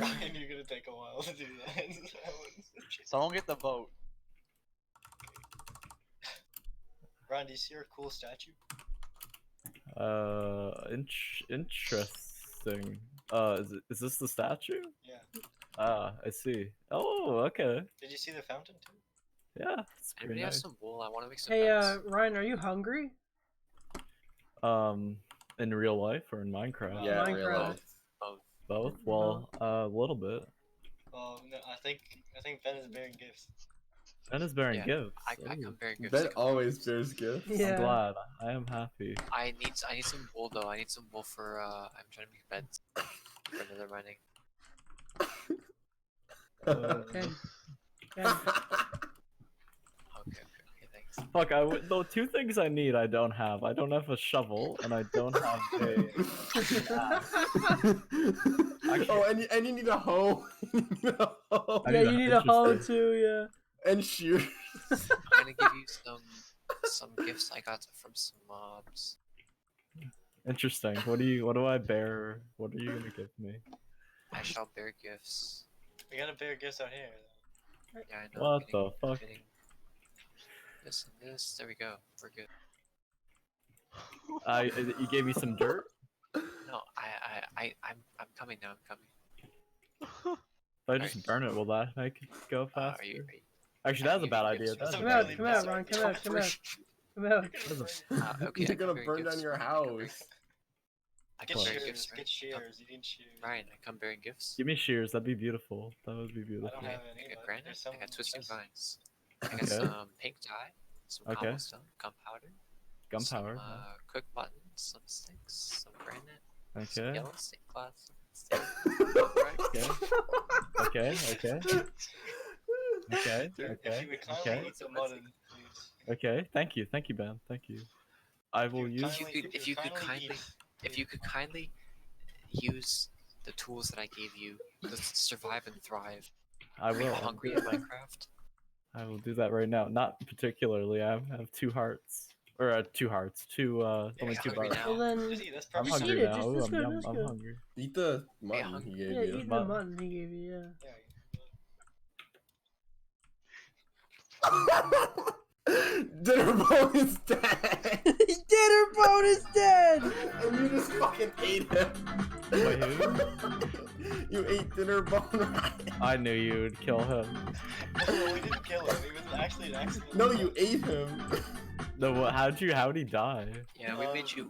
Ryan, you're gonna take a while to do that. Someone get the vote. Ryan, do you see our cool statue? Interesting. Is this the statue? Yeah. Ah, I see. Oh, okay. Did you see the fountain too? Yeah, it's pretty Anybody have nice. some wool? I want to make some Hey, beds. Ryan, are you hungry? In real life or in Minecraft? Yeah, Minecraft. real life. Both? Well, a little bit. Oh no, I think Ben is bearing gifts. Ben is bearing Yeah, gifts. I come bearing gifts. Ben always bears gifts. Yeah. I'm glad. I am happy. I need some wool though. I need some wool for I'm trying to make beds for another mining. Okay. Okay, thanks. Fuck, the two things I need I don't have. I don't have a shovel, and I don't have a... Oh, and you need a hoe. You need a hoe. I Yeah, need you a- need a hoe interesting. too, yeah. And shears. I'm gonna give you some gifts I got from some mobs. Interesting. What do I bear? What are you gonna give me? I shall bear gifts. We gotta bear gifts out here. Yeah, I know. What the fuck? This and this. There we go. We're good. You gave me some dirt? No, I'm coming now. I'm coming. If I just burn it, will that make it go faster? Are you Actually, that's a bad idea. That's Come a out, really come out, bad Ryan, come idea. out, come out. Come out. okay, You're I gonna come burn down gifts. your I come bearing- house. I Get come bearing shears. gifts, Get right? shears. You need shears. Ryan, I come bearing gifts. Give me shears. That'd be beautiful. That would be I beautiful. don't Okay, have I any. got but granite. there's I some got twisting yes. vines. I got Okay. some pink dye, some Okay. cobblestone, gunpowder, Gunpowder. some cook buttons, some sticks, some granite, some Okay. yellow stained glass. Some Okay. Okay. Okay. If Okay. you would kindly Okay. eat some mutton, please. Okay. Thank you, Ben. Thank you. I will If you use. If you could kindly use the tools that I gave you to survive and thrive. I Are you will. hungry in Minecraft? I will do that right now. Not particularly. I have 2 hearts. Or 2 hearts. Only 2 hungry hearts. now. Well then, Just eat. That's I'm perfect. hungry eat it, now. just- Ooh, just I'm, go, yum, just I'm go. hungry. Eat the mutton he gave yeah, you. eat the Mutton. mutton he gave you, yeah. Dinnerbone is dead! Dinnerbone is dead! And you just fucking ate him. Wait, who? You ate Dinnerbone, right? I knew you would kill him. No, we didn't kill him. It was actually an accident. No, you ate him. No, how'd he die? Yeah, we made you